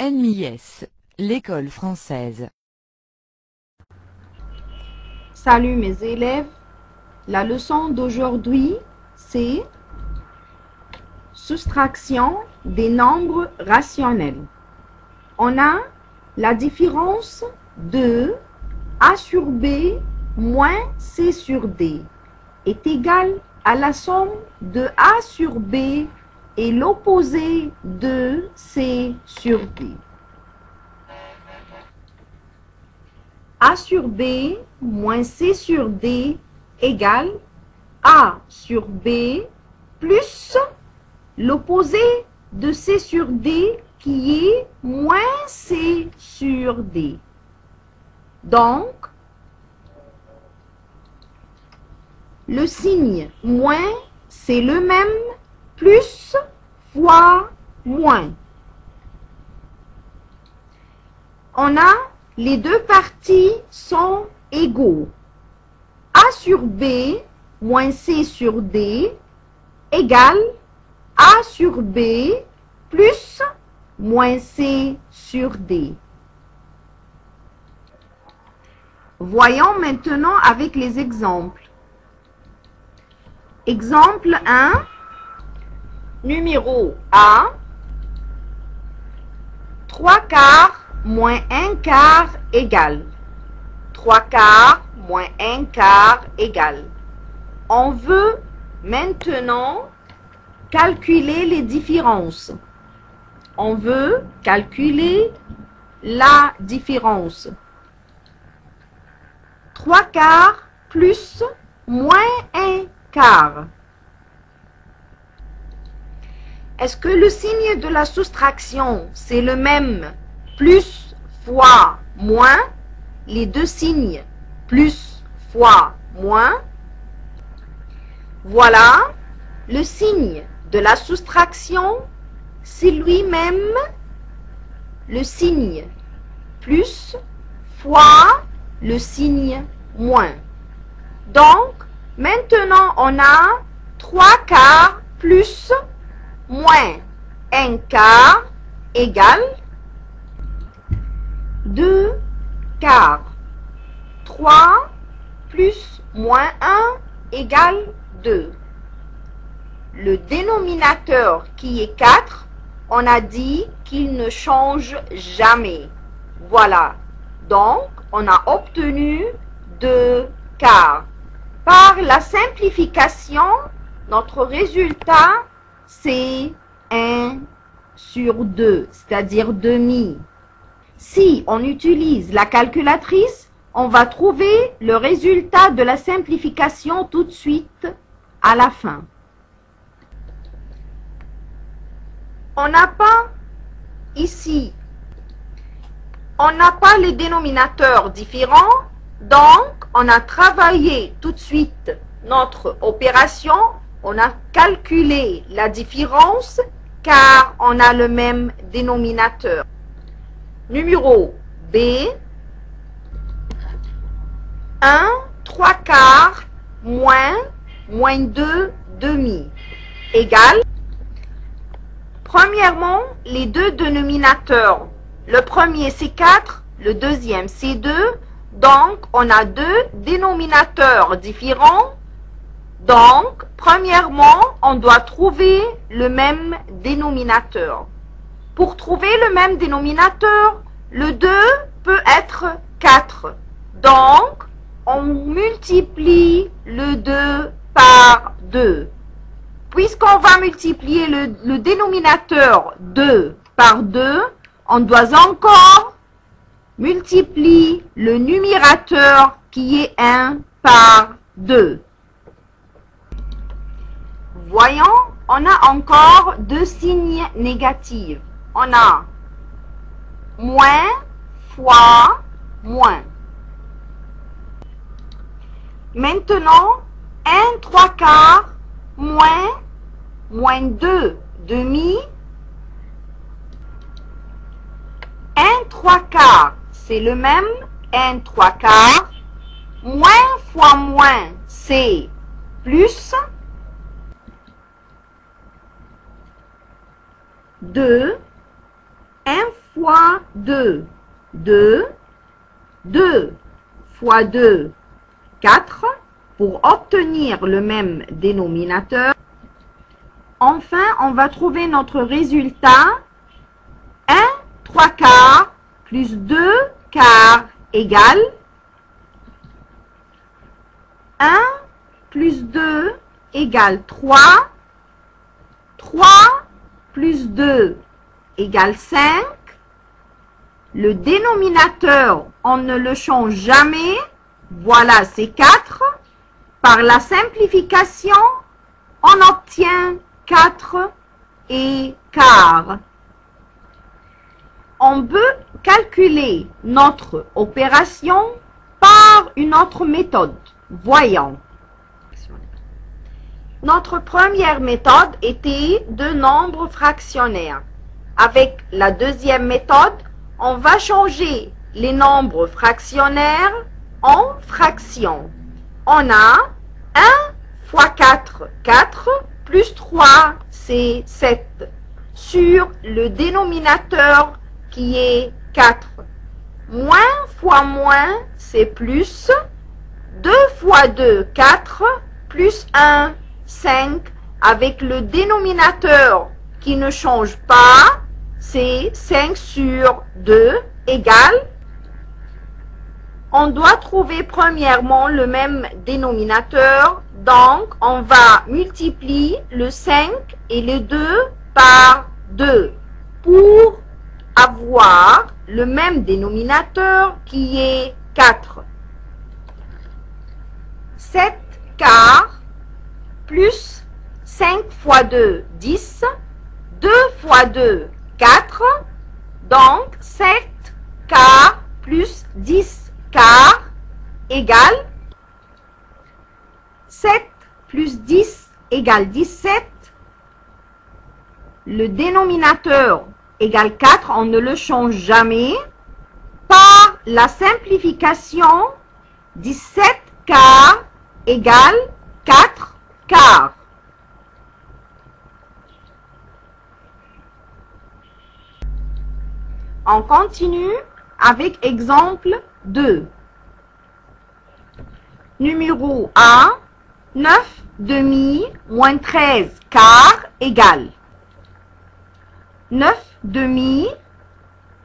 NMIS, l'école française. Salut mes élèves, la leçon d'aujourd'hui c'est soustraction des nombres rationnels. On a la différence de A sur B moins C sur D est égale à la somme de A sur B et l'opposé de C sur D. A sur B moins C sur D égale A sur B plus l'opposé de C sur D qui est moins C sur D. Donc, le signe moins, c'est le même, plus fois moins. On a, les deux parties sont égaux. A sur B moins C sur D égale A sur B plus moins C sur D. Voyons maintenant avec les exemples. Exemple 1, numéro A, 3 quarts moins 1 quart égale 3 quarts moins 1 quart égale. On veut maintenant calculer les différences. On veut calculer la différence. 3 quarts plus moins 1 quart. Est-ce que le signe de la soustraction, c'est le même, plus fois moins, les deux signes, plus fois moins? Voilà, le signe de la soustraction, c'est lui-même le signe plus fois le signe moins. Donc, maintenant, on a 3 quarts plus moins 1 quart égale 2 quarts. 3 plus moins 1 égale 2. Le dénominateur qui est 4, on a dit qu'il ne change jamais. Voilà. Donc, on a obtenu 2 quarts. Par la simplification, notre résultat, c'est 1 sur 2, c'est-à-dire demi. Si on utilise la calculatrice, on va trouver le résultat de la simplification tout de suite à la fin. On n'a pas ici, on n'a pas les dénominateurs différents, donc on a travaillé tout de suite notre opération, on a calculé la différence car on a le même dénominateur. Numéro B, 1, 3 quarts, moins 2 demi, égale. Premièrement, les deux dénominateurs. Le premier c'est 4, le deuxième c'est 2. Donc, on a deux dénominateurs différents. Donc, premièrement, on doit trouver le même dénominateur. Pour trouver le même dénominateur, le 2 peut être 4. Donc, on multiplie le 2 par 2. Puisqu'on va multiplier le dénominateur 2 par 2, on doit encore multiplier le numérateur qui est 1 par 2. Voyons, on a encore deux signes négatifs. On a moins fois moins. Maintenant, 1 3 quarts moins 2 demi. 1 3 quarts, c'est le même, 1 3 quarts. Moins fois moins, c'est plus. 2, 1 fois 2, 2. 2 fois 2, 4. Pour obtenir le même dénominateur. Enfin, on va trouver notre résultat. 1 3 quarts plus 2 quarts égale 1 plus 2 égale 3. 3 plus 2 égale 5. Le dénominateur, on ne le change jamais. Voilà, c'est 4. Par la simplification, on obtient 4 et quart. On peut calculer notre opération par une autre méthode. Voyons. Notre première méthode était de nombres fractionnaires. Avec la deuxième méthode, on va changer les nombres fractionnaires en fractions. On a 1 fois 4, 4, plus 3, c'est 7, sur le dénominateur qui est 4. Moins fois moins, c'est plus. 2 fois 2, 4, plus 1, 5, avec le dénominateur qui ne change pas, c'est 5 sur 2 égale. On doit trouver premièrement le même dénominateur, donc on va multiplier le 5 et le 2 par 2 pour avoir le même dénominateur qui est 4. 7 quarts plus 5 fois 2, 10, 2 fois 2, 4, donc 7 quarts plus 10 quarts égale 7 plus 10 égale 17. Le dénominateur égale 4, on ne le change jamais. Par la simplification, 17 quarts égale 4 quarts. On continue avec exemple 2. Numéro A, 9 demi moins 13 quarts égale 9 demi,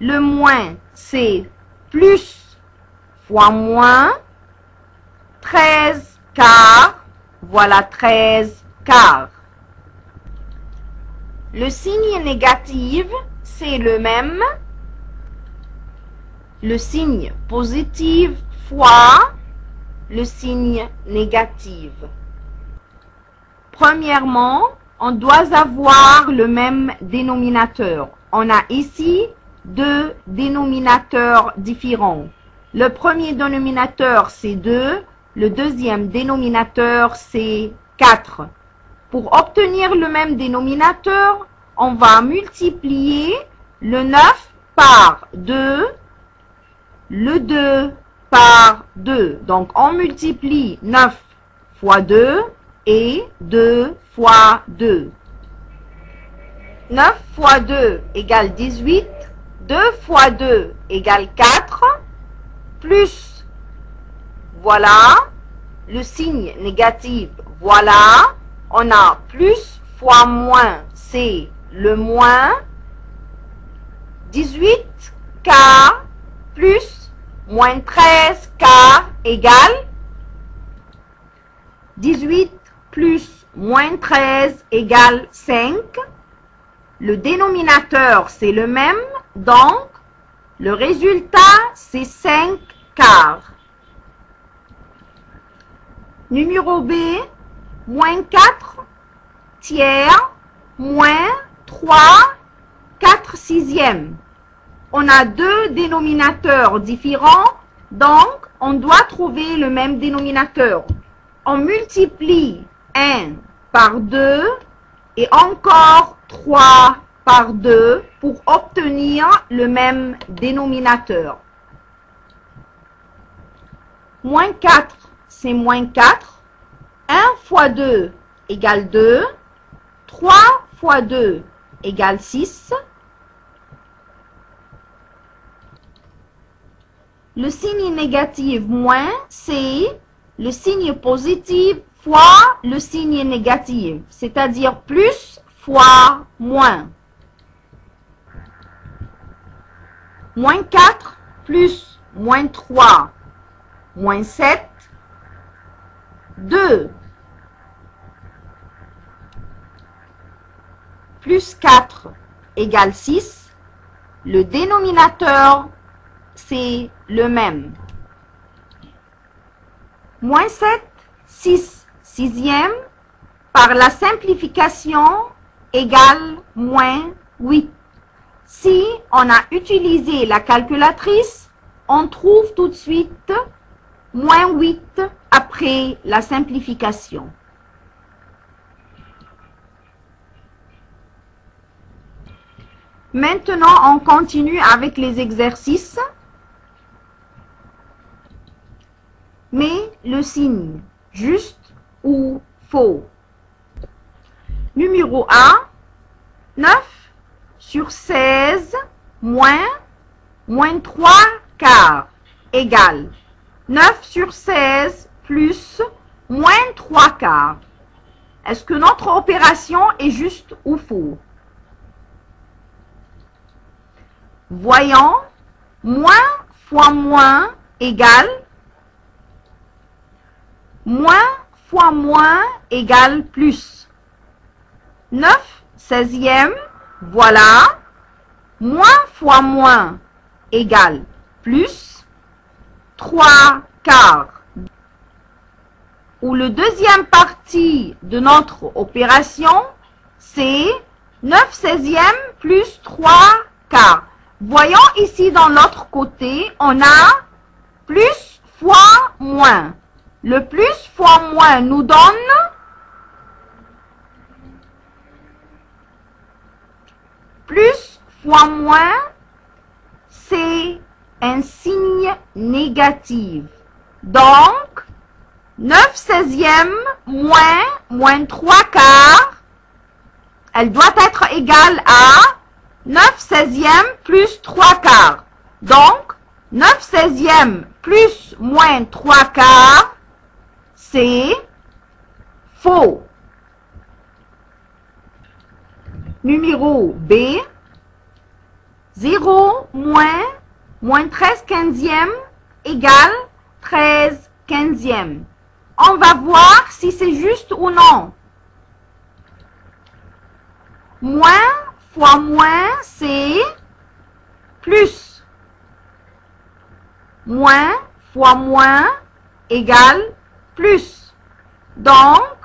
le moins c'est plus fois moins, 13 quarts, voilà 13 quarts. Le signe négatif, c'est le même. Le signe positif fois le signe négatif. Premièrement, on doit avoir le même dénominateur. On a ici deux dénominateurs différents. Le premier dénominateur, c'est 2. Le deuxième dénominateur, c'est 4. Pour obtenir le même dénominateur, on va multiplier le 9 par 2, le 2 par 2. Donc, on multiplie 9 fois 2 et 2 fois 2. 9 fois 2 égale 18. 2 fois 2 égale 4. Plus, voilà, le signe négatif, voilà. On a plus fois moins, c'est le moins. 18 quarts plus moins 13 quarts égale 18 plus moins 13 égale 5. Le dénominateur, c'est le même, donc le résultat, c'est 5 quarts. Numéro B, moins 4 tiers, moins 3, 4 sixièmes. On a deux dénominateurs différents, donc on doit trouver le même dénominateur. On multiplie 1 par 2 et encore 3 par 2 pour obtenir le même dénominateur. Moins 4, c'est moins 4. 1 fois 2 égale 2. 3 fois 2 égale 6. le signe négatif moins, c'est le signe positif fois le signe négatif, c'est-à-dire plus fois moins. Moins 4 plus moins 3, moins 7, 2. Plus 4 égale 6. Le dénominateur, c'est le même. Moins 7, 6 sixième, par la simplification, égale moins 8. Si on a utilisé la calculatrice, on trouve tout de suite moins 8 après la simplification. Maintenant, on continue avec les exercices. Mais le signe, juste ou faux. Numéro 1, 9 sur 16 moins 3 quarts égale 9 sur 16 plus moins 3 quarts. Est-ce que notre opération est juste ou faux? Voyons, moins fois moins égale moins fois moins égale plus. 9 16e, voilà. Moins fois moins égale plus 3 quarts. Ou le deuxième partie de notre opération, c'est 9 16e plus 3 quarts. Voyons ici dans l'autre côté, on a plus fois moins. Le plus fois moins nous donne plus fois moins, c'est un signe négatif. Donc, 9 16e moins 3 quarts, elle doit être égale à 9 16e plus 3 quarts. Donc, 9 16e plus moins 3 quarts, c'est faux. Numéro B, 0 moins 13 15e égale 13 15e. On va voir si c'est juste ou non. Moins fois moins, c'est plus. Moins fois moins égale plus. Donc,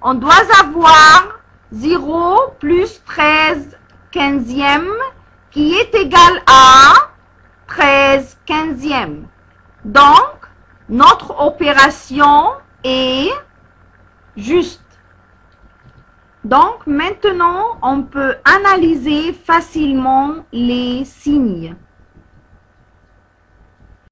on doit avoir 0 plus 13 15e qui est égal à 13 15e. Donc, notre opération est juste. Donc, maintenant, on peut analyser facilement les signes.